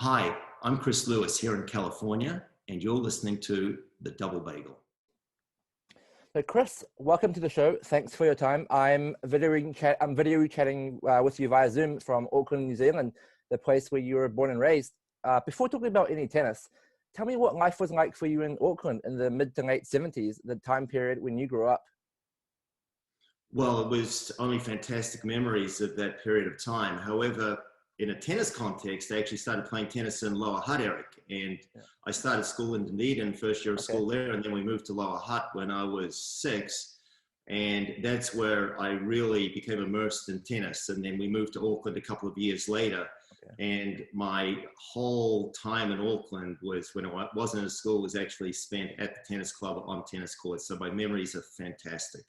Hi, I'm Chris Lewis here in California, and you're listening to The Double Bagel. So Chris, welcome to the show. Thanks for your time. I'm video chatting with you via Zoom from Auckland, New Zealand, the place where you were born and raised. Before talking about any tennis, tell me what life was like for you in Auckland in the mid to late 70s, the time period when you grew up. Well, it was only fantastic memories of that period of time. However, in a tennis context, I actually started playing tennis in Lower Hutt, Eric. And I started school in Dunedin, first year of school there, and then we moved to Lower Hutt when I was 6. And that's where I really became immersed in tennis. And then we moved to Auckland a couple of years later. And my whole time in Auckland was, when I wasn't in school, was actually spent at the tennis club on tennis courts. So my memories are fantastic.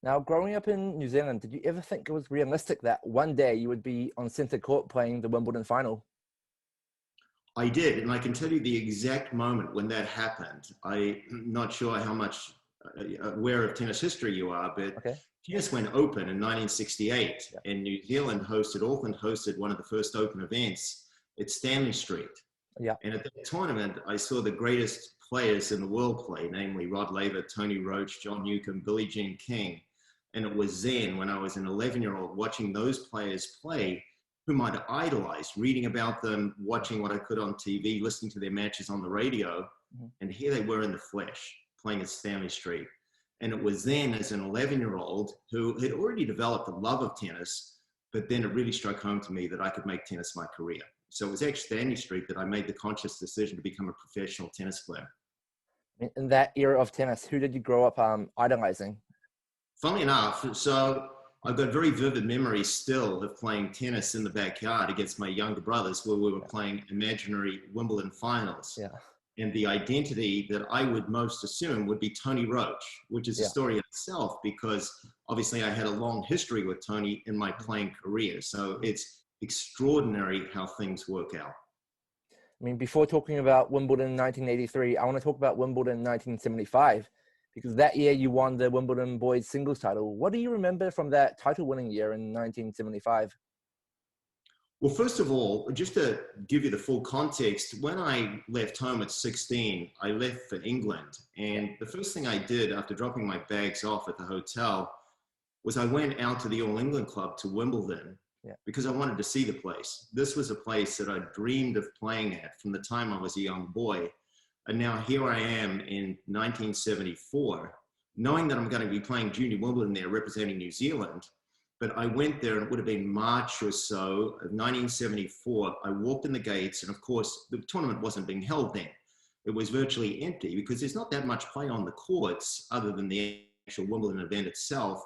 Now, growing up in New Zealand, did you ever think it was realistic that one day you would be on centre court playing the Wimbledon final? I did, and I can tell you the exact moment when that happened. I'm not sure how much aware of tennis history you are, but tennis went open in 1968, and New Zealand Auckland hosted one of the first open events at Stanley Street. And at that tournament, I saw the greatest players in the world play, namely Rod Laver, Tony Roach, John Newcombe, Billie Jean King. And it was then, when I was an 11-year-old, watching those players play, whom I'd idolized, reading about them, watching what I could on TV, listening to their matches on the radio. And here they were in the flesh, playing at Stanley Street. And it was then, as an 11-year-old, who had already developed a love of tennis, but then it really struck home to me that I could make tennis my career. So it was actually Stanley Street that I made the conscious decision to become a professional tennis player. In that era of tennis, who did you grow up idolizing? Funnily enough, so I've got very vivid memories still of playing tennis in the backyard against my younger brothers, where we were playing imaginary Wimbledon finals. And the identity that I would most assume would be Tony Roach, which is a story in itself, because obviously I had a long history with Tony in my playing career. So it's extraordinary how things work out. I mean, before talking about Wimbledon 1983, I want to talk about Wimbledon 1975, because that year you won the Wimbledon boys singles title. What do you remember from that title winning year in 1975? Well, first of all, just to give you the full context, when I left home at 16, I left for England. And the first thing I did after dropping my bags off at the hotel was I went out to the All England Club to Wimbledon because I wanted to see the place. This was a place that I dreamed of playing at from the time I was a young boy. And now here I am in 1974, knowing that I'm going to be playing junior Wimbledon there representing New Zealand. But I went there, and it would have been March or so of 1974. I walked in the gates, and of course, the tournament wasn't being held then. It was virtually empty because there's not that much play on the courts other than the actual Wimbledon event itself.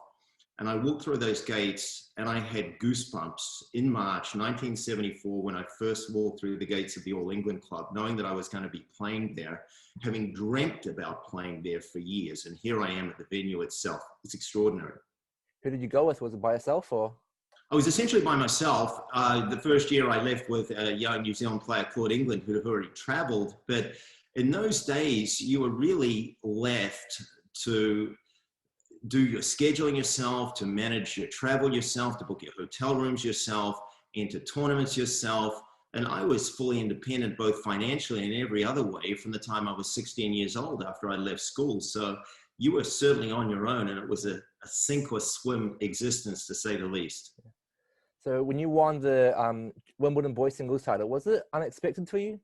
And I walked through those gates, and I had goosebumps in March 1974 when I first walked through the gates of the All England Club, knowing that I was going to be playing there, having dreamt about playing there for years. And here I am at the venue itself. It's extraordinary. Who did you go with? Was it by yourself or? I was essentially by myself. The first year I left with a young New Zealand player, Claude England, who had already traveled. But in those days, you were really left to do your scheduling yourself, to manage your travel yourself, to book your hotel rooms yourself, enter tournaments yourself. And I was fully independent, both financially and every other way, from the time I was 16 years old after I left school. So you were certainly on your own, and it was a sink or swim existence, to say the least. So when you won the Wimbledon boys singles title, was it unexpected for you?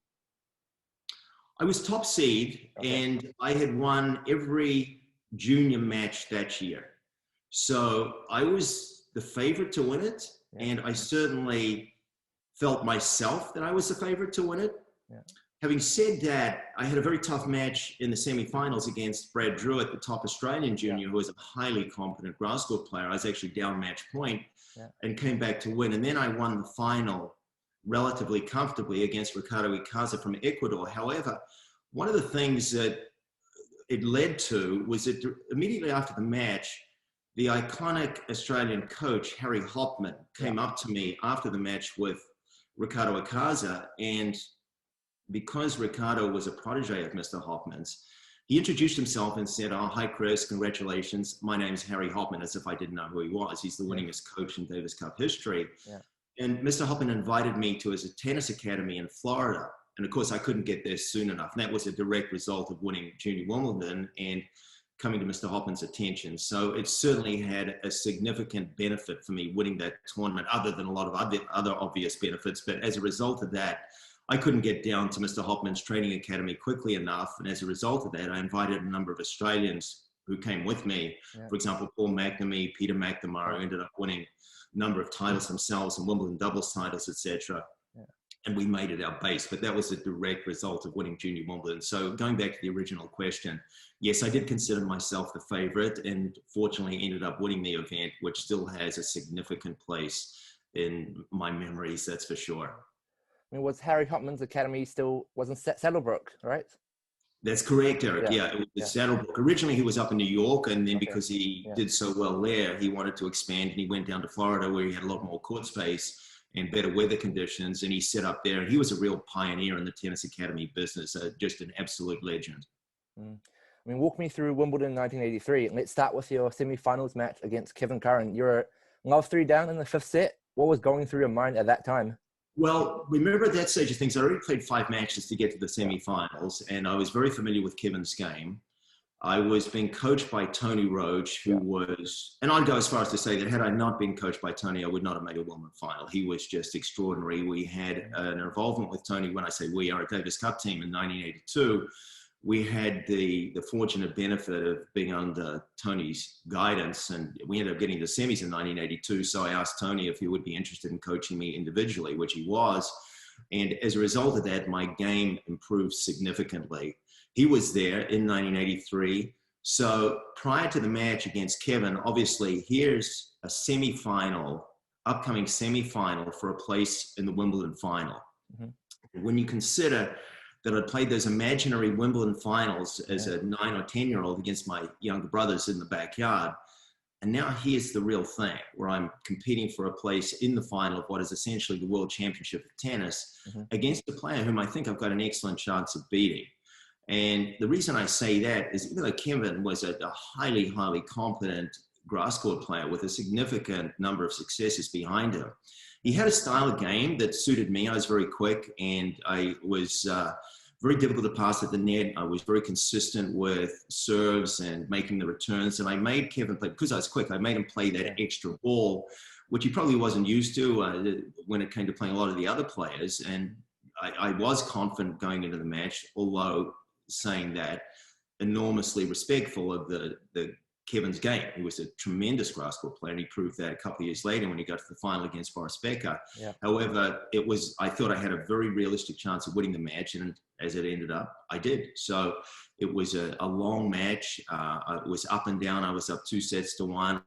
I was top seed, and I had won every junior match that year. So I was the favorite to win it, and I certainly felt myself that I was the favorite to win it. Having said that, I had a very tough match in the semifinals against Brad Druitt, the top Australian junior, who was a highly competent grass court player. I was actually down match point and came back to win. And then I won the final relatively comfortably against Ricardo Icaza from Ecuador. However, one of the things that it led to was that immediately after the match, the iconic Australian coach, Harry Hoffman, came up to me after the match with Ricardo Icaza, and because Ricardo was a protege of Mr. Hoffman's, he introduced himself and said, "Oh, hi, Chris, congratulations. My name's Harry Hoffman," as if I didn't know who he was. He's the winningest coach in Davis Cup history. And Mr. Hoffman invited me to his tennis academy in Florida. And of course, I couldn't get there soon enough. And that was a direct result of winning Junior Wimbledon and coming to Mr. Hoffman's attention. So it certainly had a significant benefit for me winning that tournament, other than a lot of other obvious benefits. But as a result of that, I couldn't get down to Mr. Hoffman's training academy quickly enough. And as a result of that, I invited a number of Australians who came with me. Yeah. For example, Paul McNamee, Peter McNamara, who ended up winning a number of titles themselves and Wimbledon doubles titles, etc. Yeah. And we made it our base, but that was a direct result of winning Junior Wimbledon. So going back to the original question, yes, I did consider myself the favorite and fortunately ended up winning the event, which still has a significant place in my memories, that's for sure. I mean, was Harry Hopman's academy still wasn't Saddlebrook, right? That's correct, Eric. Yeah, it was Saddlebrook. Originally, he was up in New York, and then because he did so well there, he wanted to expand, and he went down to Florida where he had a lot more court space and better weather conditions, and he set up there. And he was a real pioneer in the tennis academy business, just an absolute legend. I mean, walk me through Wimbledon 1983, and let's start with your semi-finals match against Kevin Curran. You're love 3 down in the 5th set. What was going through your mind at that time? Well, remember at that stage of things, I already played 5 matches to get to the semi-finals, and I was very familiar with Kevin's game. I was being coached by Tony Roach, who was, and I'd go as far as to say that had I not been coached by Tony, I would not have made a Wimbledon final. He was just extraordinary. We had an involvement with Tony. When I say we, our Davis Cup team in 1982, we had the fortunate benefit of being under Tony's guidance, and we ended up getting the semis in 1982. So I asked Tony if he would be interested in coaching me individually, which he was. And as a result of that, my game improved significantly. He was there in 1983. So prior to the match against Kevin, obviously here's a semifinal, upcoming semifinal for a place in the Wimbledon final. Mm-hmm. When you consider that I'd played those imaginary Wimbledon finals as a 9 or 10-year-old against my younger brothers in the backyard. And now here's the real thing, where I'm competing for a place in the final of what is essentially the World Championship of Tennis against a player whom I think I've got an excellent chance of beating. And the reason I say that is even though Kevin was a highly, highly competent grass court player with a significant number of successes behind him, he had a style of game that suited me. I was very quick, and I was very difficult to pass at the net. I was very consistent with serves and making the returns. And I made Kevin play, because I was quick, I made him play that extra ball, which he probably wasn't used to when it came to playing a lot of the other players. And I was confident going into the match, although saying that, enormously respectful of the Kevin's game. He was a tremendous grass court player, and he proved that a couple of years later when he got to the final against Boris Becker. Yeah. However, I thought I had a very realistic chance of winning the match, and as it ended up, I did. So it was a long match. It was up and down. I was up 2-1.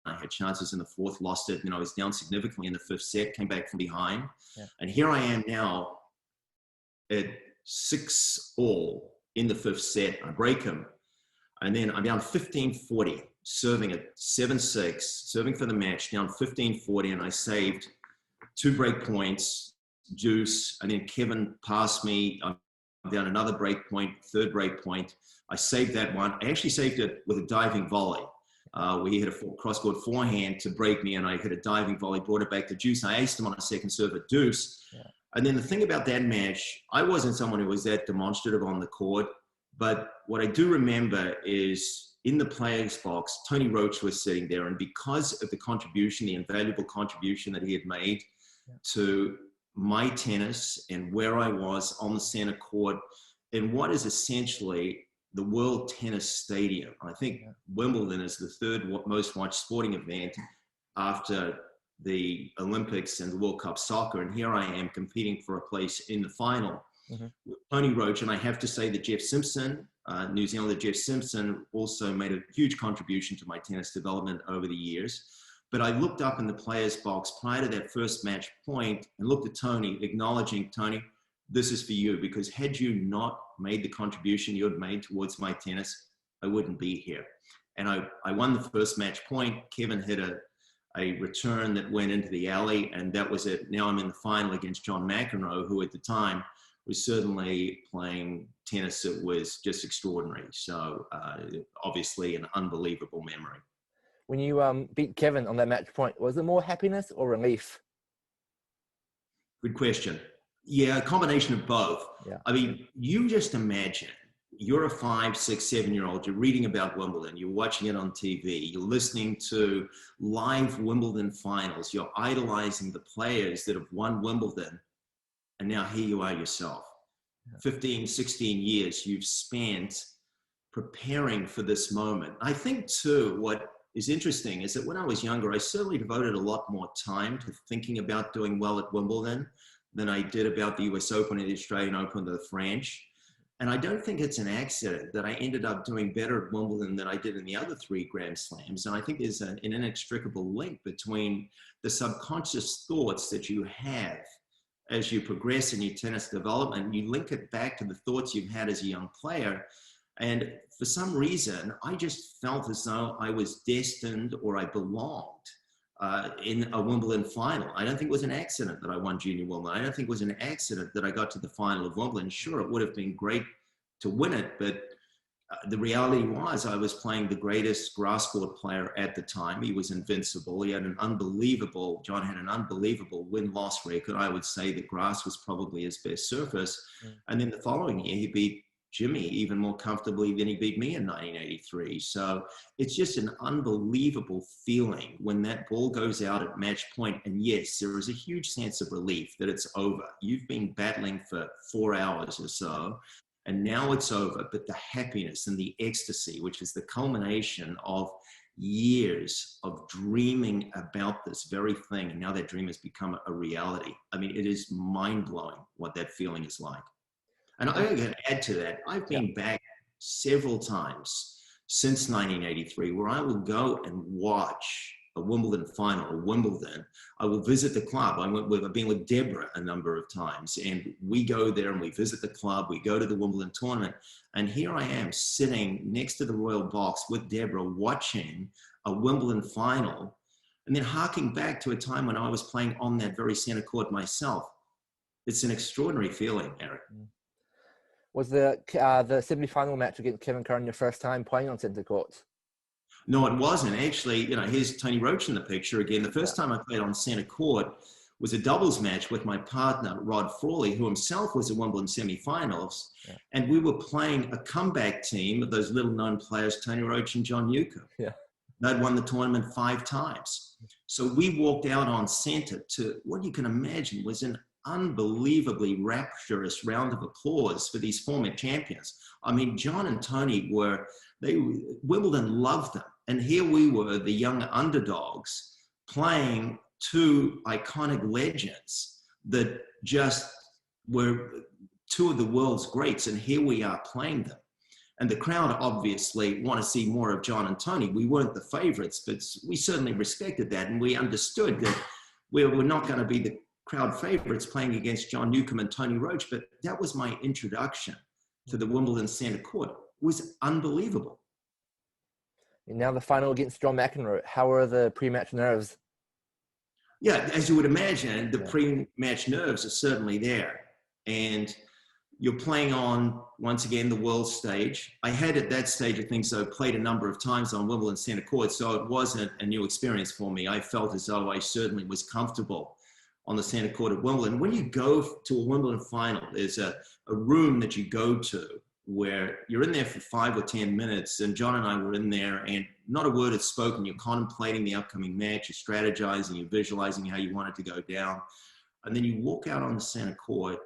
I had chances in the 4th, lost it, and I was down significantly in the 5th set, came back from behind. Yeah. And here I am now at 6-all in the 5th set. I break him. And then I'm down 15-40, serving at 7-6, serving for the match, down 15-40, and I saved 2 break points, deuce, and then Kevin passed me. I'm down another break point, 3rd break point. I saved that one. I actually saved it with a diving volley. We hit a cross-court forehand to break me, and I hit a diving volley, brought it back to deuce. I aced him on a 2nd serve at deuce. Yeah. And then the thing about that match, I wasn't someone who was that demonstrative on the court. But what I do remember is in the players' box, Tony Roach was sitting there. And because of the contribution, the invaluable contribution that he had made to my tennis and where I was on the center court in what is essentially the World Tennis Stadium. I think Wimbledon is the 3rd most watched sporting event after the Olympics and the World Cup soccer. And here I am competing for a place in the final. With Tony Roach, and I have to say that Jeff Simpson, New Zealander Jeff Simpson, also made a huge contribution to my tennis development over the years. But I looked up in the players' box prior to that first match point and looked at Tony, acknowledging, Tony, this is for you, because had you not made the contribution you had made towards my tennis, I wouldn't be here. And I won the first match point. Kevin hit a return that went into the alley, and that was it. Now I'm in the final against John McEnroe, who at the time was certainly playing tennis that was just extraordinary. So obviously an unbelievable memory. When you beat Kevin on that match point, was it more happiness or relief? Good question. Yeah, a combination of both. Yeah. I mean, you just imagine you're a 5, 6, 7-year-old, you're reading about Wimbledon, you're watching it on TV, you're listening to live Wimbledon finals, you're idolizing the players that have won Wimbledon, and now here you are yourself. 15, 16 years you've spent preparing for this moment. I think too, what is interesting is that when I was younger, I certainly devoted a lot more time to thinking about doing well at Wimbledon than I did about the US Open and the Australian Open or the French. And I don't think it's an accident that I ended up doing better at Wimbledon than I did in the other 3 Grand Slams. And I think there's an inextricable link between the subconscious thoughts that you have as you progress in your tennis development. You link it back to the thoughts you've had as a young player. And for some reason, I just felt as though I was destined or I belonged in a Wimbledon final. I don't think it was an accident that I won Junior Wimbledon. I don't think it was an accident that I got to the final of Wimbledon. Sure, it would have been great to win it, but the reality was I was playing the greatest grass court player at the time. He was invincible. He had John had an unbelievable win-loss record. I would say that grass was probably his best surface. And then the following year, he beat Jimmy even more comfortably than he beat me in 1983. So it's just an unbelievable feeling when that ball goes out at match point. And yes, there is a huge sense of relief that it's over. You've been battling for 4 hours or so, and now it's over. But the happiness and the ecstasy, which is the culmination of years of dreaming about this very thing, and now that dream has become a reality. I mean, it is mind-blowing what that feeling is like. And I'm going to add to that, I've been back several times since 1983 where I will go and watch a Wimbledon final or Wimbledon. I will visit the club. I've been with Deborah a number of times, and we go there and we visit the club. We go to the Wimbledon tournament, and here I am sitting next to the Royal Box with Deborah watching a Wimbledon final, and then harking back to a time when I was playing on that very center court myself. It's an extraordinary feeling, Eric. Was the semi-final match against Kevin Curran your first time playing on centre court? No, it wasn't. Actually, here's Tony Roach in the picture again. The first time I played on centre court was a doubles match with my partner, Rod Frawley, who himself was at Wimbledon semi-finals. Yeah. And we were playing a comeback team of those little-known players, Tony Roach and John Newcomb. Yeah. They'd won the tournament 5 times. So we walked out on centre to what you can imagine was an unbelievably rapturous round of applause for these former champions. I mean, John and Tony Wimbledon loved them. And here we were, the young underdogs, playing 2 iconic legends that just were 2 of the world's greats. And here we are playing them. And the crowd obviously want to see more of John and Tony. We weren't the favorites, but we certainly respected that. And we understood that we were not going to be the crowd favorites playing against John Newcomb and Tony Roach, but that was my introduction to the Wimbledon centre court. It was unbelievable. And now the final against John McEnroe. How are the pre-match nerves? Yeah, as you would imagine, the pre-match nerves are certainly there. And you're playing on, once again, the world stage. I had at that stage of things, though, played a number of times on Wimbledon centre court, so it wasn't a new experience for me. I felt as though I certainly was comfortable on the centre court at Wimbledon. When you go to a Wimbledon final, there's a room that you go to where you're in there for 5 or 10 minutes, and John and I were in there, and not a word is spoken. You're contemplating the upcoming match, you're strategizing, you're visualizing how you want it to go down. And then you walk out on the centre court.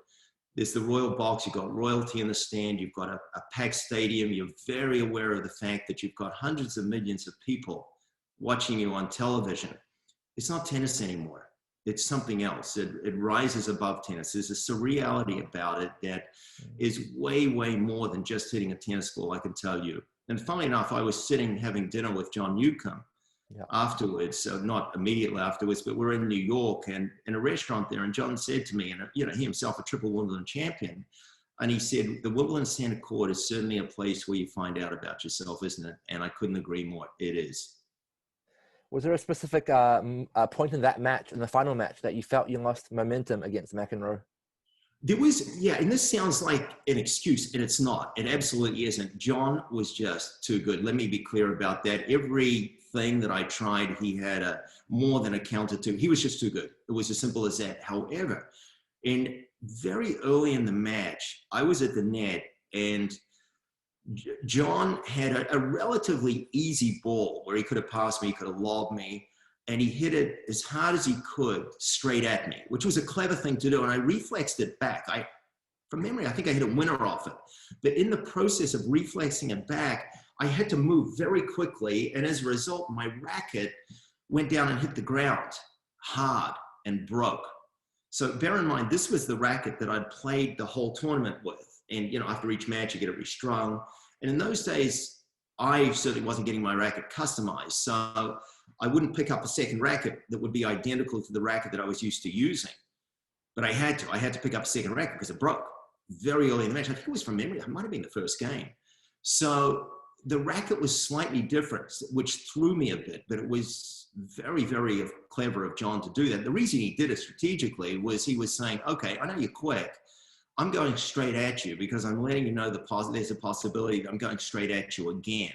There's the Royal Box, you've got royalty in the stand, you've got a packed stadium, you're very aware of the fact that you've got hundreds of millions of people watching you on television. It's not tennis anymore. It's something else. It rises above tennis. There's a surreality about it that is way, way more than just hitting a tennis ball, I can tell you. And funnily enough, I was sitting having dinner with John Newcomb afterwards, so not immediately afterwards, but we're in New York and in a restaurant there. And John said to me, and he himself a triple Wimbledon champion, and he said, the Wimbledon centre court is certainly a place where you find out about yourself, isn't it? And I couldn't agree more. It is. Was there a specific point in that match, in the final match, that you felt you lost momentum against McEnroe? There was, and this sounds like an excuse, and it's not. It absolutely isn't. John was just too good. Let me be clear about that. Everything that I tried, he had more than a counter to. He was just too good. It was as simple as that. However, And very early in the match, I was at the net, and John had a relatively easy ball where he could have passed me, he could have lobbed me, and he hit it as hard as he could straight at me, which was a clever thing to do. And I reflexed it back. From memory, I think I hit a winner off it. But in the process of reflexing it back, I had to move very quickly. And as a result, my racket went down and hit the ground hard and broke. So bear in mind, this was the racket that I'd played the whole tournament with. And, you know, after each match, you get it restrung. And in those days, I certainly wasn't getting my racket customized. So I wouldn't pick up a second racket that would be identical to the racket that I was used to using. But I had to pick up a second racket because it broke very early in the match. I think it was from memory. It might have been the first game. So the racket was slightly different, which threw me a bit, but it was very, very clever of John to do that. The reason he did it strategically was he was saying, okay, I know you're quick. I'm going straight at you because I'm letting you know there's a possibility that I'm going straight at you again.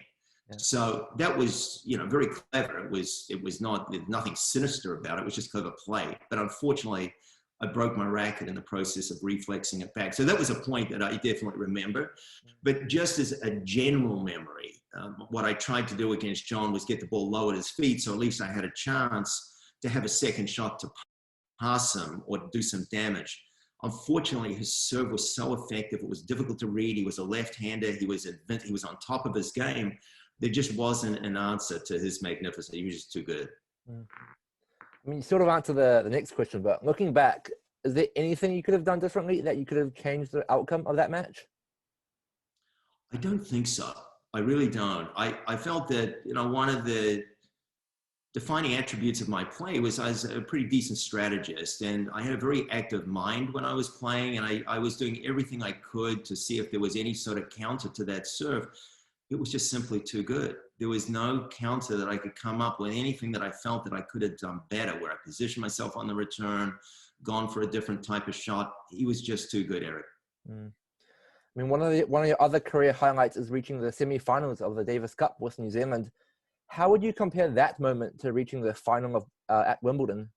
Yeah. So that was, you know, very clever. It was nothing sinister about it. It was just clever play. But unfortunately, I broke my racket in the process of reflexing it back. So that was a point that I definitely remember. But just as a general memory, what I tried to do against John was get the ball low at his feet, so at least I had a chance to have a second shot to pass him or do some damage. Unfortunately, his serve was so effective. It was difficult to read. He was a left-hander. He was on top of his game. There just wasn't an answer to his magnificence. He was just too good. I mean, you sort of answered the next question, but looking back, is there anything you could have done differently that you could have changed the outcome of that match? I don't think so. I really don't. I felt that, you know, one of the defining attributes of my play was I was a pretty decent strategist, and I had a very active mind when I was playing, and I was doing everything I could to see if there was any sort of counter to that serve. It was just simply too good. There was no counter that I could come up with, anything that I felt that I could have done better, where I positioned myself on the return, gone for a different type of shot. He was just too good, Eric. I mean, one of your other career highlights is reaching the semi-finals of the Davis Cup with New Zealand. How would you compare that moment to reaching the final of at Wimbledon?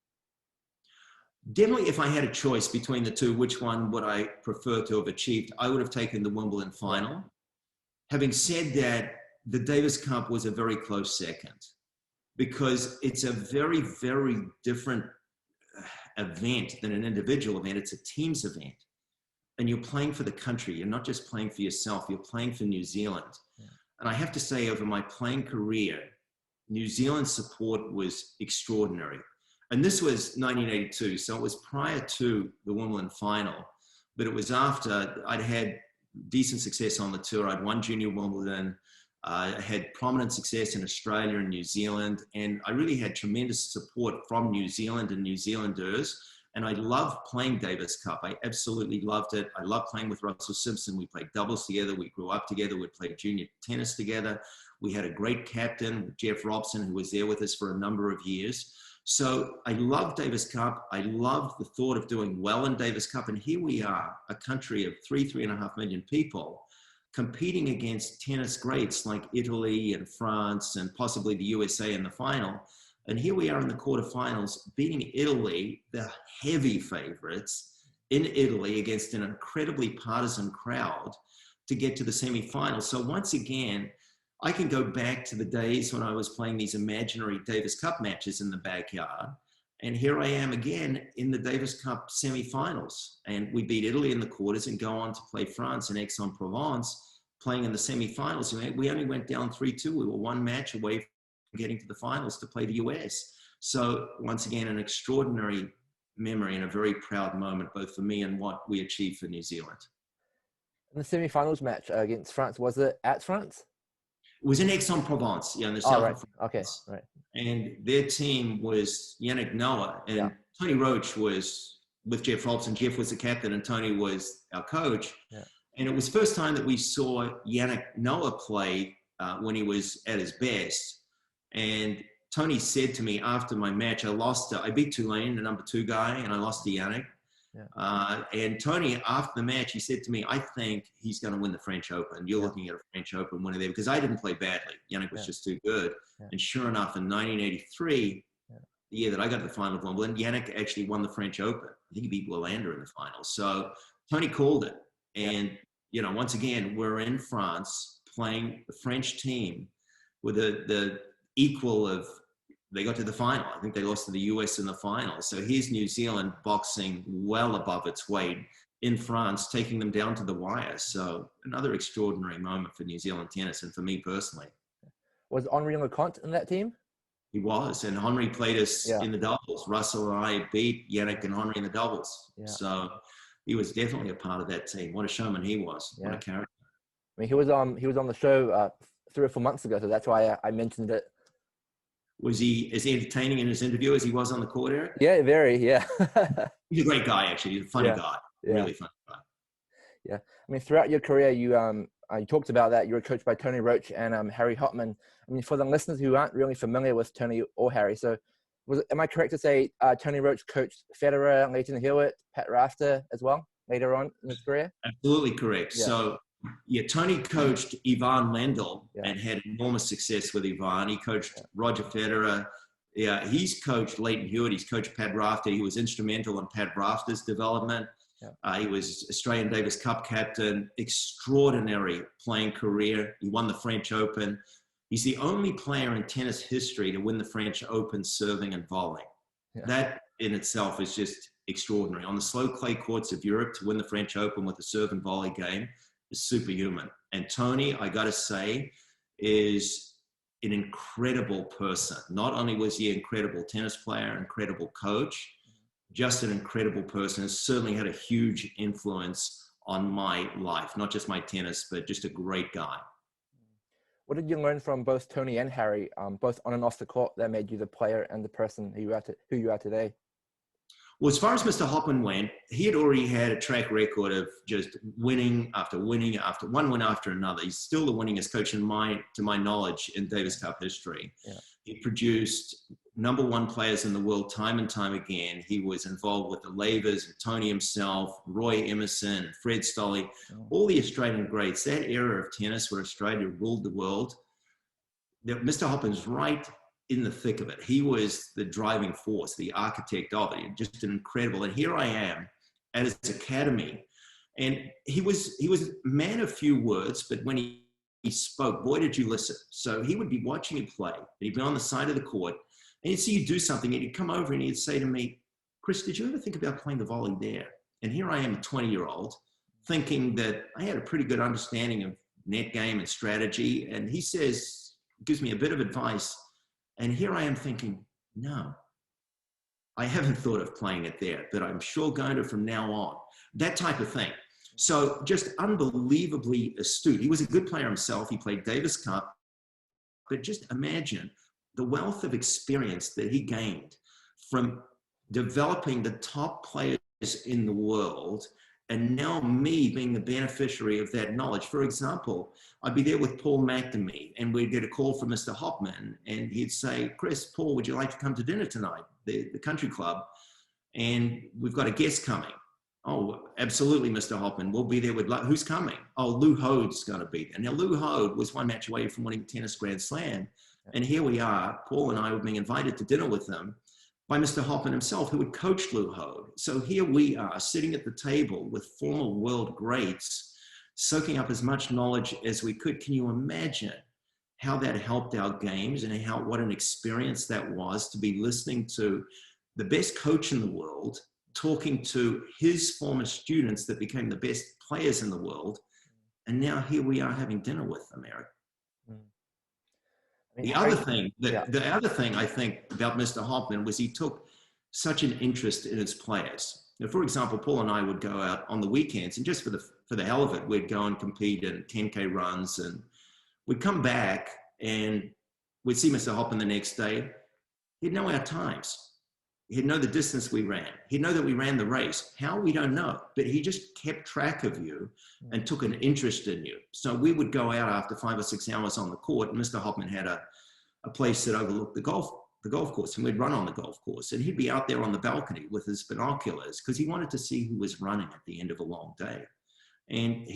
Definitely, if I had a choice between the two, which one would I prefer to have achieved? I would have taken the Wimbledon final. Having said that, the Davis Cup was a very close second because it's a very, very different event than an individual event. It's a team's event. And you're playing for the country. You're not just playing for yourself. You're playing for New Zealand. Yeah. And I have to say, over my playing career, New Zealand's support was extraordinary. And this was 1982, so it was prior to the Wimbledon final, but it was after I'd had decent success on the tour. I'd won Junior Wimbledon. I had prominent success in Australia and New Zealand, and I really had tremendous support from New Zealand and New Zealanders. And I loved playing Davis Cup. I absolutely loved it. I loved playing with Russell Simpson. We played doubles together. We grew up together. We played junior tennis together. We had a great captain, Jeff Robson, who was there with us for a number of years. So I loved Davis Cup. I loved the thought of doing well in Davis Cup. And here we are, a country of 3.5 million people competing against tennis greats like Italy and France and possibly the USA in the final. And here we are in the quarterfinals, beating Italy, the heavy favorites in Italy against an incredibly partisan crowd to get to the semifinals. So once again, I can go back to the days when I was playing these imaginary Davis Cup matches in the backyard. And here I am again in the Davis Cup semifinals. And we beat Italy in the quarters and go on to play France in Aix-en-Provence, playing in the semifinals. We only went down 3-2. We were one match away from getting to the finals to play the US. So once again, an extraordinary memory and a very proud moment, both for me and what we achieved for New Zealand. And the semi-finals match against France, was it at France? It was in Aix-en-Provence, in the south of France. Okay, right. And their team was Yannick Noah, and Tony Roach was with Jeff Robson. Jeff was the captain and Tony was our coach. Yeah. And it was the first time that we saw Yannick Noah play when he was at his best. And Tony said to me after my match, I beat Tulane, the number 2 guy, and I lost to Yannick. Yeah. And Tony, after the match, he said to me, I think he's going to win the French Open. You're looking at a French Open winner there, because I didn't play badly. Yannick was just too good. Yeah. And sure enough, in 1983, the year that I got to the final of Wimbledon, Yannick actually won the French Open. I think he beat Wilander in the final. So Tony called it. And, you know, once again, we're in France playing the French team with the equal of, they got to the final. I think they lost to the US in the final. So here's New Zealand boxing well above its weight in France, taking them down to the wire. So another extraordinary moment for New Zealand tennis and for me personally. Was Henri Leconte in that team? He was, and Henri played us in the doubles. Russell and I beat Yannick and Henri in the doubles. Yeah. So he was definitely a part of that team. What a showman he was. Yeah. What a character. I mean, he was on the show 3 or 4 months ago, so that's why I mentioned it. Was he as entertaining in his interview as he was on the court, Eric? Yeah, very, yeah. He's a great guy, actually. He's a funny guy. Yeah. Really funny guy. Yeah. I mean, throughout your career, you talked about that. You were coached by Tony Roach and Harry Hoffman. I mean, for the listeners who aren't really familiar with Tony or Harry, so am I correct to say Tony Roach coached Federer, Leighton Hewitt, Pat Rafter as well later on in his career? Absolutely correct. Yeah. So, Tony coached Ivan Lendl and had enormous success with Ivan. He coached Roger Federer. Yeah, he's coached Leighton Hewitt. He's coached Pat Rafter. He was instrumental in Pat Rafter's development. Yeah. He was Australian Davis Cup captain, extraordinary playing career. He won the French Open. He's the only player in tennis history to win the French Open serving and volleying. Yeah. That in itself is just extraordinary. On the slow clay courts of Europe, to win the French Open with a serve and volley game is superhuman. And Tony, I got to say, is an incredible person. Not only was he an incredible tennis player, incredible coach, just an incredible person. Has certainly had a huge influence on my life, not just my tennis, but just a great guy. What did you learn from both Tony and Harry, both on and off the court, that made you the player and the person who you are today? Well, as far as Mr. Hoffman went, he had already had a track record of just winning after winning after one win after another. He's still the winningest coach to my knowledge in Davis Cup history. Yeah. He produced #1 players in the world time and time again. He was involved with the Lavers, and Tony himself, Roy Emerson, Fred Stolle, all the Australian greats. That era of tennis where Australia ruled the world, Mr. Hoffman's right in the thick of it. He was the driving force, the architect of it. Just an incredible. And here I am at his academy, and he was a man of few words, but when he spoke, boy, did you listen. So he would be watching me play, and he'd be on the side of the court, and he'd see you do something, and he'd come over and he'd say to me, Chris, did you ever think about playing the volley there? And here I am, a 20-year-old, thinking that I had a pretty good understanding of net game and strategy. And he gives me a bit of advice. And here I am thinking, no, I haven't thought of playing it there, but I'm sure going to from now on. That type of thing. So just unbelievably astute. He was a good player himself. He played Davis Cup. But just imagine the wealth of experience that he gained from developing the top players in the world, and now me being the beneficiary of that knowledge. For example, I'd be there with Paul McNamee, and we'd get a call from Mr. Hoffman, and he'd say, Chris, Paul, would you like to come to dinner tonight, the country club? And we've got a guest coming. Oh, absolutely, Mr. Hoffman. We'll be there with, who's coming? Oh, Lou Hode's going to be there. Now, Lou Hode was one match away from winning tennis Grand Slam. And here we are, Paul and I were being invited to dinner with him by Mr. Hoffman himself, who had coached Lou Hode. So here we are sitting at the table with former world greats, soaking up as much knowledge as we could. Can you imagine how that helped our games, and what an experience that was to be listening to the best coach in the world, talking to his former students that became the best players in the world. And now here we are having dinner with them, Eric. The other thing I think about Mr. Hoffman was he took such an interest in his players. Now, for example, Paul and I would go out on the weekends, and just for the hell of it, we'd go and compete in 10K runs, and we'd come back and we'd see Mr. Hoffman the next day. He'd know our times. He'd know the distance we ran. He'd know that we ran the race. How, we don't know. But he just kept track of you and took an interest in you. So we would go out after 5 or 6 hours on the court, and Mr. Hoffman had a place that overlooked the golf course, and we'd run on the golf course. And he'd be out there on the balcony with his binoculars because he wanted to see who was running at the end of a long day. And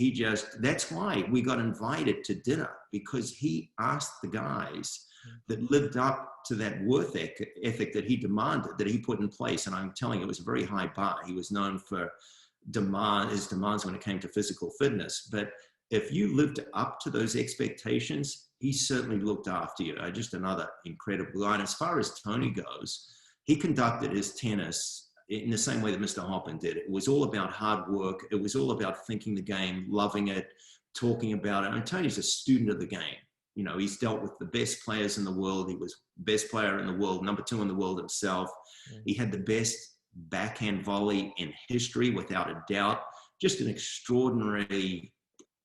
that's why we got invited to dinner, because he asked the guys that lived up to that work ethic that he demanded, that he put in place. And I'm telling you, it was a very high bar. He was known for his demands when it came to physical fitness. But if you lived up to those expectations, he certainly looked after you. Just another incredible guy. And as far as Tony goes, he conducted his tennis in the same way that Mr. Hoffman did. It was all about hard work. It was all about thinking the game, loving it, talking about it. And Tony's a student of the game. You know, he's dealt with the best players in the world. He was best player in the world, number 2 in the world himself. He had the best backhand volley in history, without a doubt. Just an extraordinary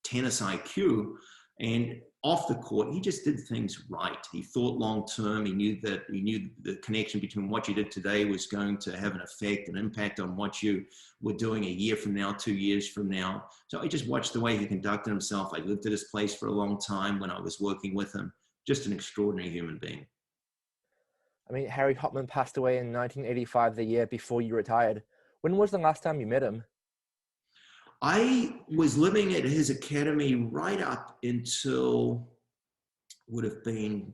tennis IQ. And off the court, he just did things right. He thought long term. He knew the connection between what you did today was going to have an effect, an impact on what you were doing a year from now, 2 years from now. So I just watched the way he conducted himself. I lived at his place for a long time when I was working with him. Just an extraordinary human being. I mean, Harry Hoffman passed away in 1985, the year before you retired. When was the last time you met him? I was living at his academy right up until would have been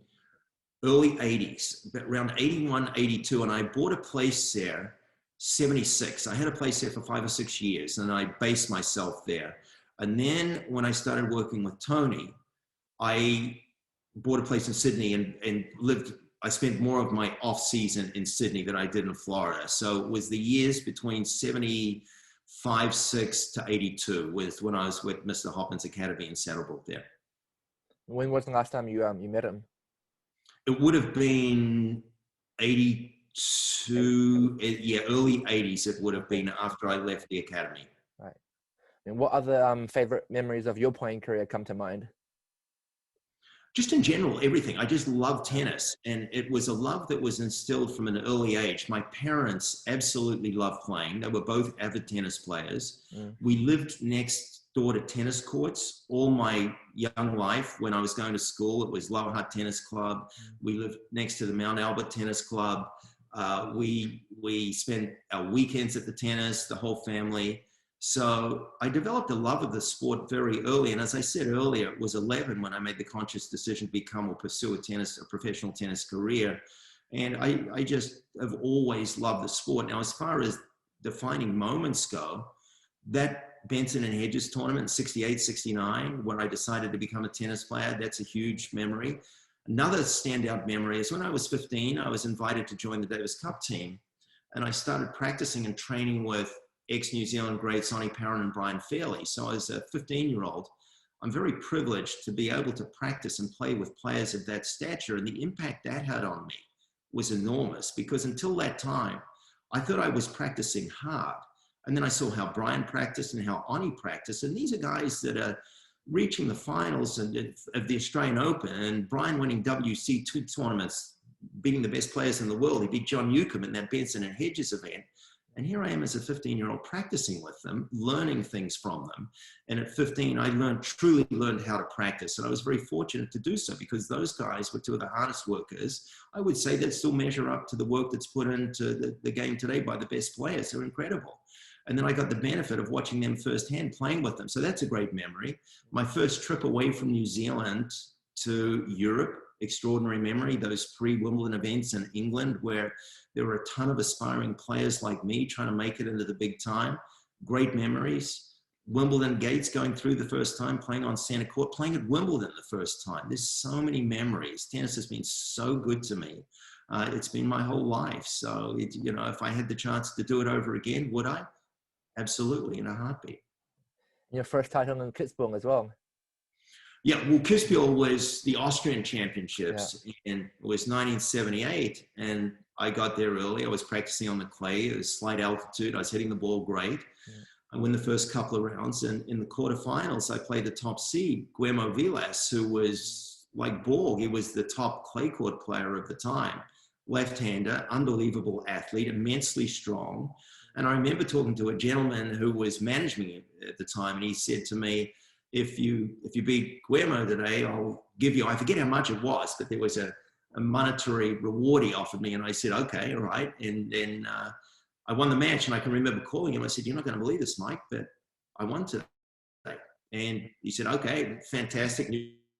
early 80s, around 81, 82. And I bought a place there, 76. I had a place there for 5 or 6 years and I based myself there. And then when I started working with Tony, I bought a place in Sydney and I spent more of my off season in Sydney than I did in Florida. So it was the years between 75, 6 to 82 was when I was with Mr. Hoffman's Academy in Saddlebrook there. When was the last time you met him? It would have been 82, yeah, early 80s it would have been after I left the academy. Right. And what other favorite memories of your playing career come to mind? Just in general, everything. I just love tennis. And it was a love that was instilled from an early age. My parents absolutely loved playing. They were both avid tennis players. We lived next door to tennis courts all my young life. When I was going to school, it was Lower Hutt Tennis Club. We lived next to the Mount Albert Tennis Club. We spent our weekends at the tennis, the whole family. So I developed a love of the sport very early. And as I said earlier, it was 11 when I made the conscious decision to become or pursue a professional tennis career. And I just have always loved the sport. Now, as far as defining moments go, that Benson and Hedges tournament, 68, 69, when I decided to become a tennis player, that's a huge memory. Another standout memory is when I was 15, I was invited to join the Davis Cup team. And I started practicing and training with ex-New Zealand greats Sonny Parron and Brian Fairley. So as a 15-year-old, I'm very privileged to be able to practice and play with players of that stature. And the impact that had on me was enormous because until that time, I thought I was practicing hard. And then I saw how Brian practiced and how Oni practiced. And these are guys that are reaching the finals of the Australian Open, and Brian winning WC2 tournaments, beating the best players in the world. He beat John Newcombe in that Benson and Hedges event. And here I am as a 15-year-old practicing with them, learning things from them. And at 15, I truly learned how to practice. And I was very fortunate to do so because those guys were two of the hardest workers. I would say that still measure up to the work that's put into the game today by the best players. They're incredible. And then I got the benefit of watching them firsthand, playing with them. So that's a great memory. My first trip away from New Zealand to Europe, extraordinary memory. Those pre-Wimbledon events in England where there were a ton of aspiring players like me trying to make it into the big time. Great memories. Wimbledon gates going through the first time, playing on Centre Court, playing at Wimbledon the first time. There's so many memories. Tennis has been so good to me. It's been my whole life. So, if I had the chance to do it over again, would I? Absolutely, in a heartbeat. Your first title in Kitzbühel as well. Yeah, well, Kitzbühel was the Austrian Championships, and it was 1978, and I got there early. I was practicing on the clay. It was slight altitude. I was hitting the ball great. I won the first couple of rounds, and in the quarterfinals, I played the top seed, Guillermo Vilas, who was like Borg. He was the top clay court player of the time. Left-hander, unbelievable athlete, immensely strong. And I remember talking to a gentleman who was managing me at the time, and he said to me, if you beat Guillermo today, I'll give you, I forget how much it was, but there was a monetary reward he offered me. And I said, okay, all right. And then I won the match, and I can remember calling him. I said, you're not going to believe this, Mike, but I won today. And he said, okay, fantastic.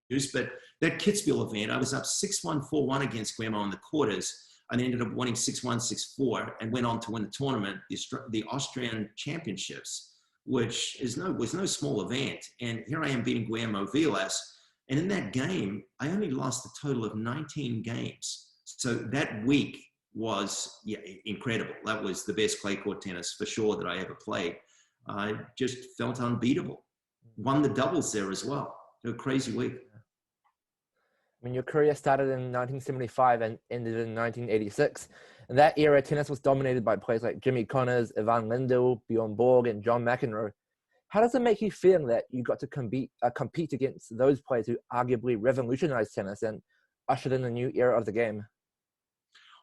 news, but that Kitzbühel event, I was up 6-1, 4-1 against Guillermo in the quarters, and ended up winning 6-1, 6-4, and went on to win the tournament, the Austrian Championships, which was no small event. And here I am beating Guillermo Vilas, and in that game, I only lost a total of 19 games. So that week was incredible. That was the best clay court tennis for sure that I ever played. I just felt unbeatable. Won the doubles there as well. A crazy week. I mean, your career started in 1975 and ended in 1986. In that era, tennis was dominated by players like Jimmy Connors, Ivan Lendl, Bjorn Borg, and John McEnroe. How does it make you feel that you got to compete against those players who arguably revolutionized tennis and ushered in a new era of the game?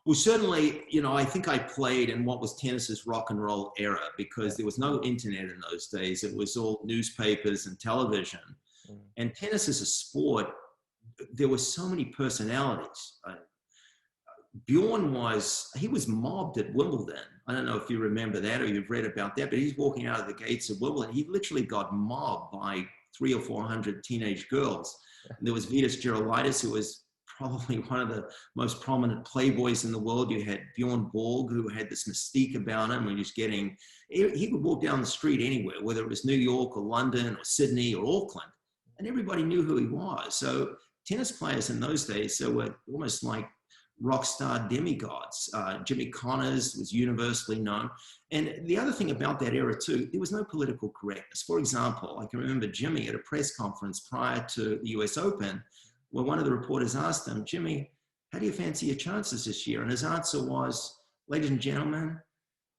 Well, certainly, I think I played in what was tennis's rock and roll era, because there was no internet in those days. It was all newspapers and television. And tennis as a sport, there were so many personalities. Bjorn was mobbed at Wimbledon. I don't know if you remember that or you've read about that, but he's walking out of the gates of Wimbledon. He literally got mobbed by 300 or 400 teenage girls. And there was Vitas Gerulaitis, who was probably one of the most prominent playboys in the world. You had Bjorn Borg, who had this mystique about him, and he would walk down the street anywhere, whether it was New York or London or Sydney or Auckland, and everybody knew who he was. So tennis players in those days, they were almost like rock star demigods. Jimmy Connors was universally known. And the other thing about that era too, there was no political correctness. For example, I can remember Jimmy at a press conference prior to the US Open, where one of the reporters asked him, "Jimmy, how do you fancy your chances this year?" And his answer was, "Ladies and gentlemen,"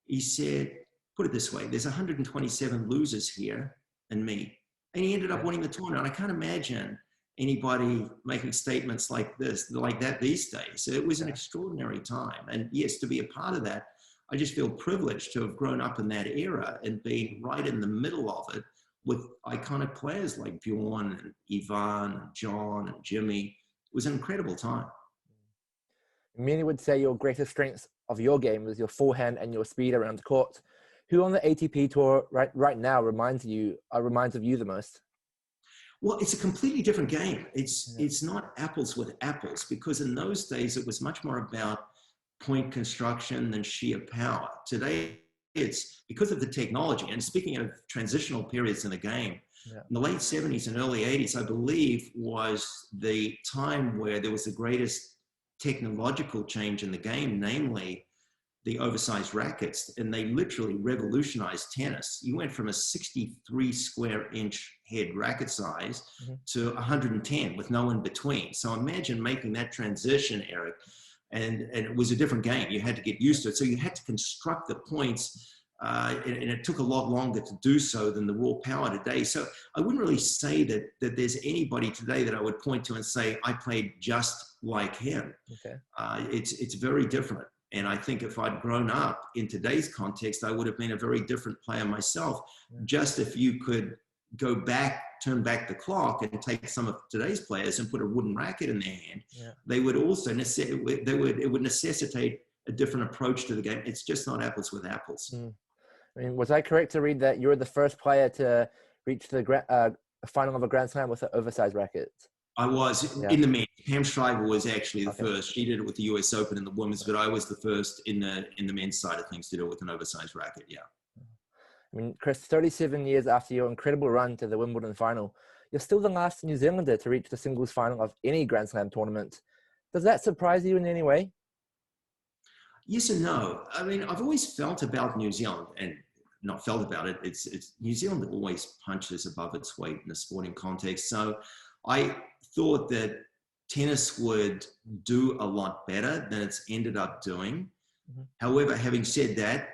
he said, "put it this way, there's 127 losers here and me." And he ended up winning the tournament. I can't imagine anybody making statements like that these days. It was an extraordinary time. And yes, to be a part of that, I just feel privileged to have grown up in that era and being right in the middle of it with iconic players like Bjorn and Ivan and John and Jimmy. It was an incredible time. Many would say your greatest strengths of your game was your forehand and your speed around the court. Who on the ATP tour right now reminds of you the most? Well, it's a completely different game. It's not apples with apples, because in those days it was much more about point construction than sheer power. Today, it's because of the technology. And speaking of transitional periods in the game, in the late 70s and early 80s, I believe, was the time where there was the greatest technological change in the game, namely the oversized rackets, and they literally revolutionized tennis. You went from a 63 square inch head racket size to 110 with no in between. So imagine making that transition, Eric, and it was a different game. You had to get used to it. So you had to construct the points, and it took a lot longer to do so than the raw power today. So I wouldn't really say that there's anybody today that I would point to and say, I played just like him. Okay. It's very different. And I think if I'd grown up in today's context, I would have been a very different player myself. Just if you could go back, turn back the clock and take some of today's players and put a wooden racket in their hand, they would also, it would necessitate a different approach to the game. It's just not apples with apples. I mean, was I correct to read that you were the first player to reach the final of a Grand Slam with an oversized racket? I was in the men. Pam Shriver was actually the first. She did it with the US Open and the women's, but I was the first in the men's side of things to do it with an oversized racket. Yeah. I mean, Chris, 37 years after your incredible run to the Wimbledon final, you're still the last New Zealander to reach the singles final of any Grand Slam tournament. Does that surprise you in any way? Yes and no. I mean, I've always felt about New Zealand, and not felt about it. It's New Zealand always punches above its weight in a sporting context. So I thought that tennis would do a lot better than it's ended up doing. However, having said that,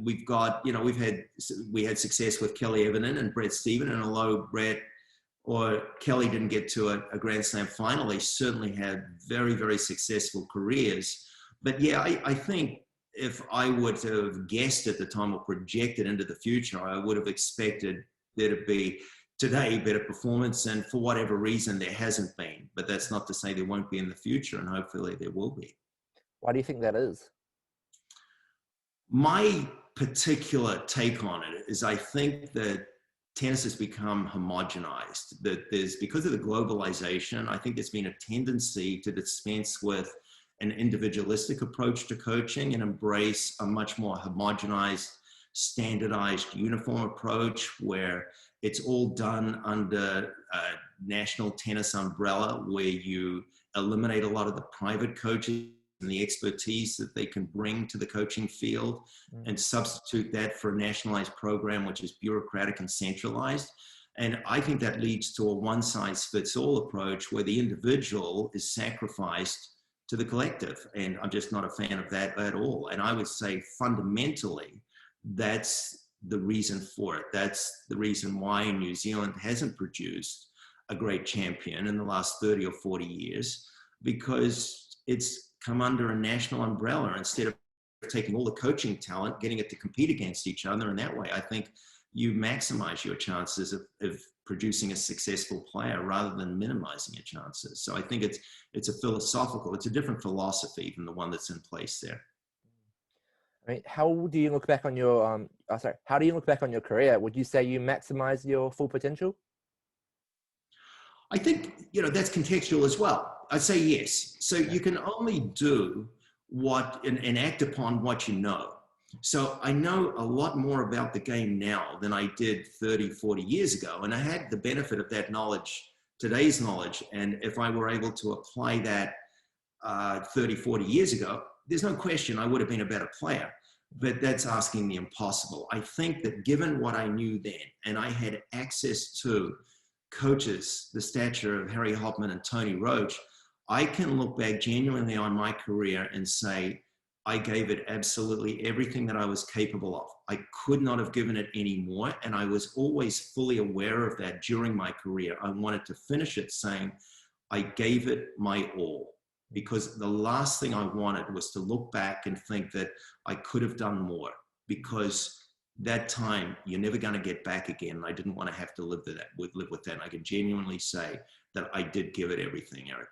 we've got, we had success with Kelly Evenden and Brett Steven, and although Brett or Kelly didn't get to a Grand Slam final, they certainly had very, very successful careers. But yeah, I think if I would have guessed at the time or projected into the future, I would have expected there to be today better performance, and for whatever reason there hasn't been. But that's not to say there won't be in the future, and hopefully there will be. Why do you think that is? My particular take on it is I think that tennis has become homogenized. That there's, because of the globalization, I think there's been a tendency to dispense with an individualistic approach to coaching and embrace a much more homogenized, standardized, uniform approach where it's all done under a national tennis umbrella, where you eliminate a lot of the private coaches and the expertise that they can bring to the coaching field and substitute that for a nationalized program, which is bureaucratic and centralized. And I think that leads to a one-size-fits-all approach where the individual is sacrificed to the collective. And I'm just not a fan of that at all. And I would say fundamentally, that's the reason for it. That's the reason why New Zealand hasn't produced a great champion in the last 30 or 40 years, because it's come under a national umbrella instead of taking all the coaching talent, getting it to compete against each other. In that way, I think you maximize your chances of producing a successful player rather than minimizing your chances. So I think it's a different philosophy than the one that's in place there. I mean, how do you look back on your how do you look back on your career? Would you say you maximize your full potential? I think, that's contextual as well. I'd say yes. So you can only do what and act upon what you know. So I know a lot more about the game now than I did 30, 40 years ago. And I had the benefit of that knowledge, today's knowledge. And if I were able to apply that 30, 40 years ago, there's no question I would have been a better player. But that's asking the impossible. I think that given what I knew then, and I had access to coaches the stature of Harry Hoffman and Tony Roach, I can look back genuinely on my career and say, I gave it absolutely everything that I was capable of. I could not have given it any more. And I was always fully aware of that during my career. I wanted to finish it saying, I gave it my all, because the last thing I wanted was to look back and think that I could have done more, because that time you're never going to get back again. And I didn't want to have to live with that. And I can genuinely say that I did give it everything, Eric.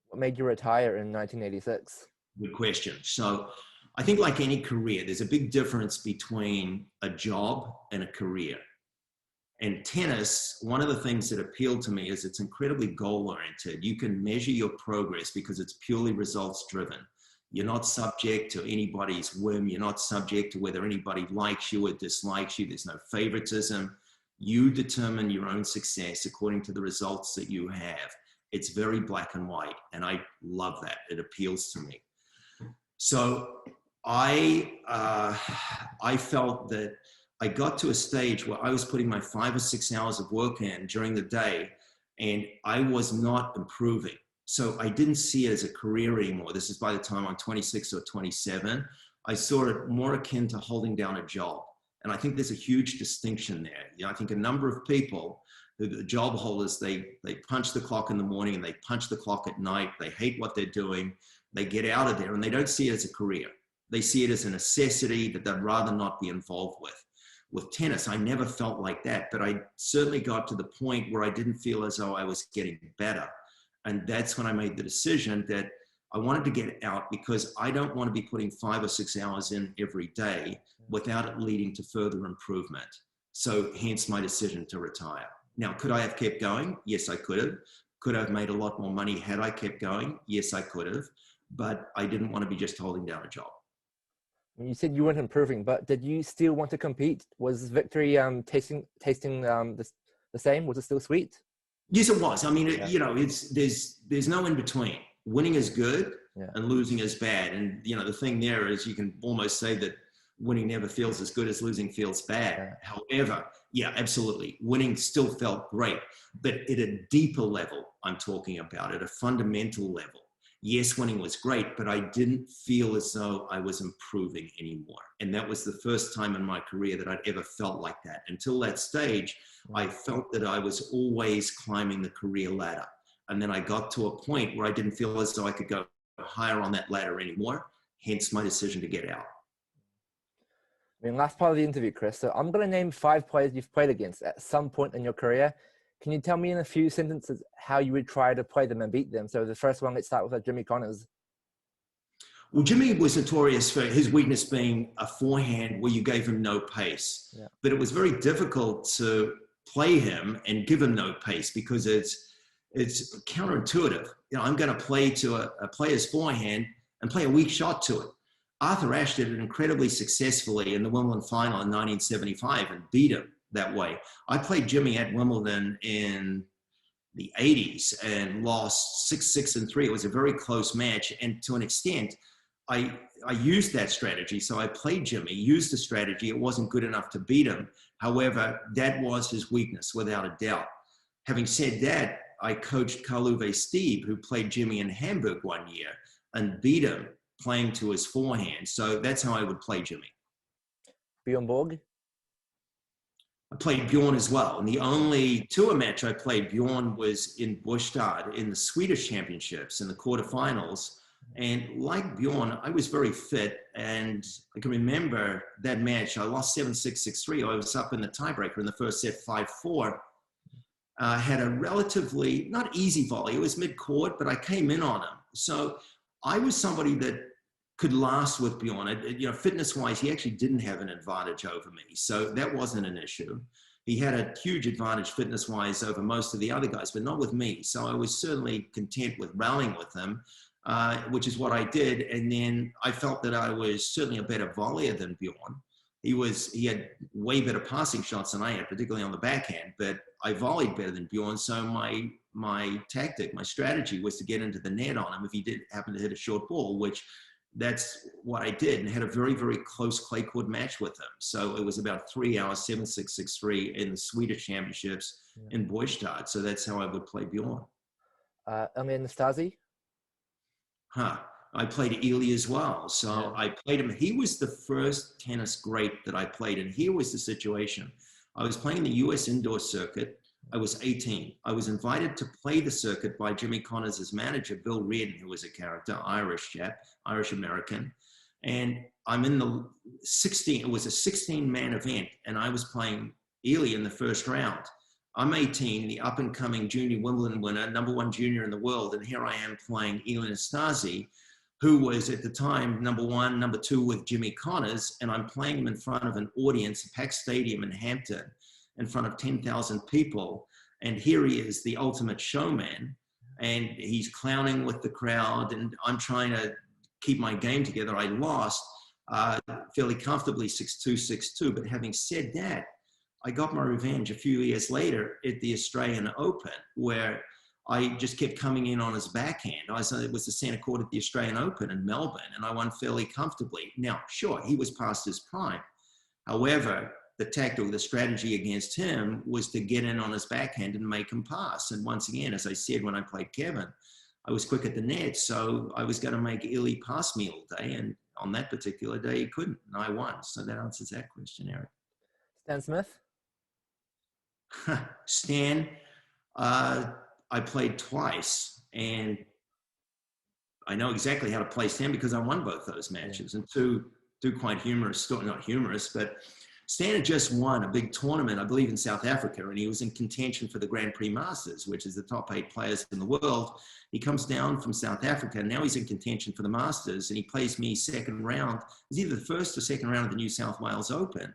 What made you retire in 1986? Good question. So I think like any career, there's a big difference between a job and a career. And tennis, one of the things that appealed to me is it's incredibly goal-oriented. You can measure your progress because it's purely results-driven. You're not subject to anybody's whim. You're not subject to whether anybody likes you or dislikes you. There's no favoritism. You determine your own success according to the results that you have. It's very black and white, and I love that. It appeals to me. So I felt that I got to a stage where I was putting my 5 or 6 hours of work in during the day, and I was not improving. So I didn't see it as a career anymore. This is by the time I'm 26 or 27. I saw it more akin to holding down a job. And I think there's a huge distinction there. I think a number of people, the job holders, they punch the clock in the morning and they punch the clock at night. They hate what they're doing. They get out of there and they don't see it as a career. They see it as a necessity that they'd rather not be involved with. With tennis, I never felt like that, but I certainly got to the point where I didn't feel as though I was getting better. And that's when I made the decision that I wanted to get out, because I don't want to be putting 5 or 6 hours in every day without it leading to further improvement. So hence my decision to retire. Now, could I have kept going? Yes, I could have. Could I have made a lot more money had I kept going? Yes, I could have. But I didn't want to be just holding down a job. You said you weren't improving, but did you still want to compete? Was victory tasting the same? Was it still sweet? Yes, it was. I mean, there's no in between. Winning is good and losing is bad. And, the thing there is you can almost say that winning never feels as good as losing feels bad. Yeah. However, absolutely. Winning still felt great. But at a deeper level, I'm talking about, at a fundamental level. Yes, winning was great, but I didn't feel as though I was improving anymore. And that was the first time in my career that I'd ever felt like that. Until that stage, I felt that I was always climbing the career ladder. And then I got to a point where I didn't feel as though I could go higher on that ladder anymore, hence my decision to get out. Last part of the interview, Chris. So I'm going to name 5 players you've played against at some point in your career. Can you tell me in a few sentences how you would try to play them and beat them? So the first one, let's start with Jimmy Connors. Well, Jimmy was notorious for his weakness being a forehand where you gave him no pace. Yeah. But it was very difficult to play him and give him no pace because it's counterintuitive. I'm going to play to a player's forehand and play a weak shot to it. Arthur Ashe did it incredibly successfully in the Wimbledon final in 1975 and beat him that way. I played Jimmy at Wimbledon in the 80s and lost 6-6 and 3. It was a very close match. And to an extent, I used that strategy. So I played Jimmy, used the strategy. It wasn't good enough to beat him. However, that was his weakness, without a doubt. Having said that, I coached Carl-Uwe Steve, who played Jimmy in Hamburg one year and beat him playing to his forehand. So that's how I would play Jimmy. Bjorn Borg? I played Bjorn as well. And the only tour match I played Bjorn was in Båstad in the Swedish Championships in the quarterfinals. And like Bjorn, I was very fit. And I can remember that match. I lost 7-6, 6-3. I was up in the tiebreaker in the first set, 5-4. Had a relatively, not easy volley. It was mid-court, but I came in on him. So I was somebody that could last with Bjorn. Fitness-wise, he actually didn't have an advantage over me. So that wasn't an issue. He had a huge advantage fitness-wise over most of the other guys, but not with me. So I was certainly content with rallying with him, which is what I did. And then I felt that I was certainly a better volleyer than Bjorn. He had way better passing shots than I had, particularly on the backhand, but I volleyed better than Bjorn. So my tactic, my strategy was to get into the net on him if he did happen to hit a short ball, which that's what I did, and had a very, very close clay court match with him. So it was about 3 hours, 7-6, 6-3 in the Swedish Championships in Båstad. So that's how I would play Bjorn. And then Stasi? I played Ely as well. So I played him. He was the first tennis great that I played. And here was the situation. I was playing the US indoor circuit. I was 18. I was invited to play the circuit by Jimmy Connors' manager, Bill Reardon, who was a character, Irish chap, Irish-American. And I'm in the 16, it was a 16-man event, and I was playing Ely in the first round. I'm 18, the up-and-coming junior Wimbledon winner, #1 junior in the world, and here I am playing Elin Stasi, who was at the time #1, #2 with Jimmy Connors, and I'm playing him in front of an audience, a packed stadium in Hampton, in front of 10,000 people. And here he is, the ultimate showman, and he's clowning with the crowd, and I'm trying to keep my game together. I lost fairly comfortably 6-2, 6-2. But having said that, I got my revenge a few years later at the Australian Open, where I just kept coming in on his backhand. It was the centre court at the Australian Open in Melbourne, and I won fairly comfortably. Now, sure, he was past his prime. However, the tactic, the strategy against him was to get in on his backhand and make him pass. And once again, as I said, when I played Kevin, I was quick at the net, so I was going to make Ely pass me all day. And on that particular day, he couldn't, and I won. So that answers that question, Eric. Stan Smith? Stan, I played twice, and I know exactly how to play Stan because I won both those matches. And two quite humorous, still not humorous, but Stan had just won a big tournament, I believe in South Africa, and he was in contention for the Grand Prix Masters, which is the top 8 players in the world. He comes down from South Africa, and now he's in contention for the Masters, and he plays me second round. It's either the first or second round of the New South Wales Open.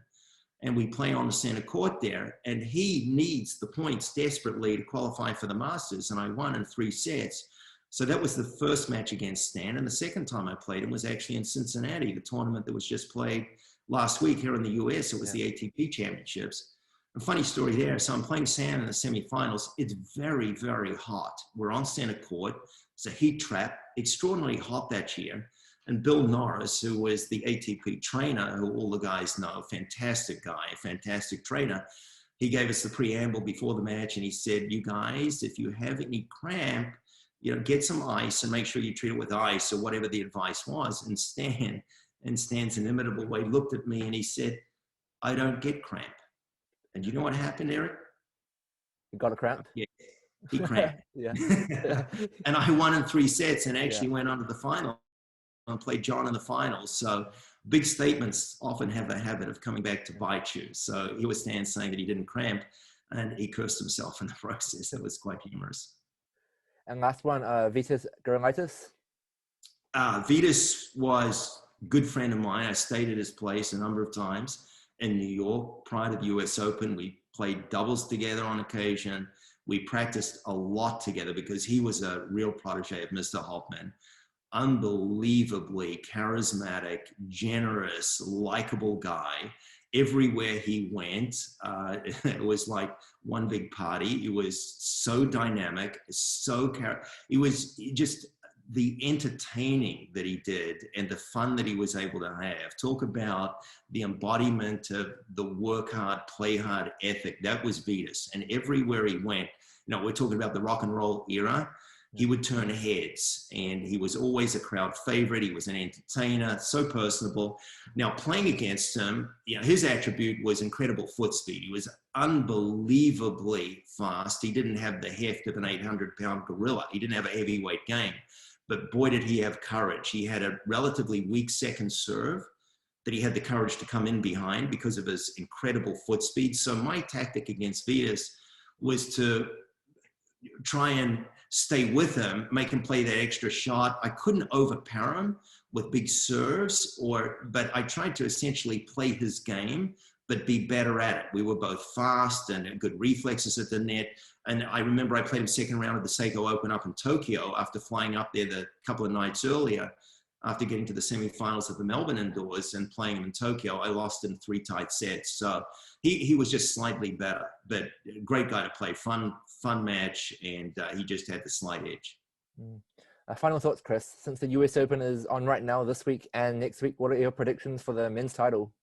And we play on the centre court there, and he needs the points desperately to qualify for the Masters, and I won in 3 sets. So that was the first match against Stan, and the second time I played him was actually in Cincinnati, the tournament that was just played last week here in the US. It was the ATP Championships. A funny story there. So I'm playing Stan in the semifinals. It's very, very hot. We're on centre court. It's a heat trap, extraordinarily hot that year. And Bill Norris, who was the ATP trainer, who all the guys know, fantastic guy, fantastic trainer, he gave us the preamble before the match, and he said, you guys, if you have any cramp, get some ice and make sure you treat it with ice, or whatever the advice was. And Stan's inimitable way looked at me and he said, I don't get cramp. And you know what happened, Eric? You got a cramp? Yeah, he cramped. Yeah. And I won in 3 sets and actually went on to the final and played John in the finals. So big statements often have a habit of coming back to bite you. So here was Stan saying that he didn't cramp, and he cursed himself in the process. That was quite humorous. And last one, Vitas Gerulaitis? Vitas was a good friend of mine. I stayed at his place a number of times in New York. Prior to the US Open, we played doubles together on occasion. We practiced a lot together because he was a real protege of Mr. Hoffman. Unbelievably charismatic, generous, likable guy. Everywhere he went, it was like one big party. It was so dynamic, it was just the entertaining that he did and the fun that he was able to have. Talk about the embodiment of the work hard, play hard ethic. That was Vitas. And everywhere he went, you know, we're talking about the rock and roll era, he would turn heads, and he was always a crowd favorite. He was an entertainer, so personable. Now, playing against him, you know, his attribute was incredible foot speed. He was unbelievably fast. He didn't have the heft of an 800-pound gorilla. He didn't have a heavyweight game, but boy, did he have courage. He had a relatively weak second serve that he had the courage to come in behind because of his incredible foot speed. So my tactic against Vitas was to try and stay with him, make him play that extra shot. I couldn't overpower him with big serves, but I tried to essentially play his game, but be better at it. We were both fast and good reflexes at the net. And I remember I played him second round of the Seiko Open up in Tokyo after flying up there the couple of nights earlier. After getting to the semifinals of the Melbourne indoors and playing him in Tokyo, I lost in 3 tight sets. So he was just slightly better, but great guy to play, fun match, and he just had the slight edge. Final thoughts, Chris. Since the US Open is on right now this week and next week, what are your predictions for the men's title?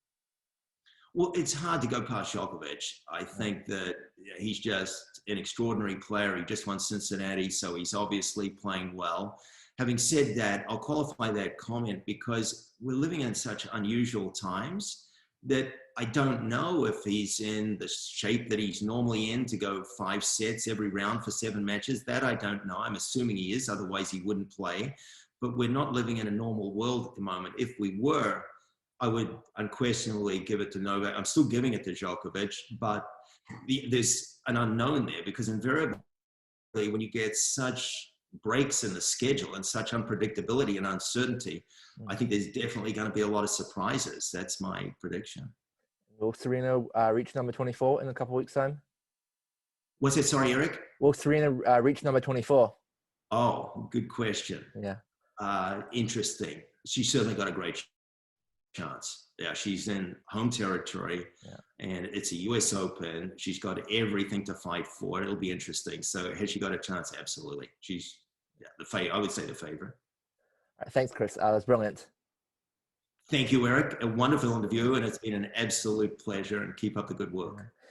Well, it's hard to go past Djokovic. I think that he's just an extraordinary player. He just won Cincinnati, so he's obviously playing well. Having said that, I'll qualify that comment because we're living in such unusual times that I don't know if he's in the shape that he's normally in to go 5 sets every round for 7 matches. That I don't know. I'm assuming he is, otherwise he wouldn't play. But we're not living in a normal world at the moment. If we were, I would unquestionably give it to Novak. I'm still giving it to Djokovic, but there's an unknown there because invariably when you get such breaks in the schedule and such unpredictability and uncertainty, I think there's definitely going to be a lot of surprises. That's my prediction. Will Serena reach number 24 in a couple of weeks' time? What's that? Sorry, Eric? Will Serena reach number 24? Oh, good question. Yeah. Interesting. She's certainly got a great chance. Yeah, she's in home territory, and it's a US Open. She's got everything to fight for. It'll be interesting. So has she got a chance? Absolutely. She's I would say the favorite. All right, thanks, Chris. That was brilliant. Thank you, Eric. A wonderful interview, and it's been an absolute pleasure, and keep up the good work.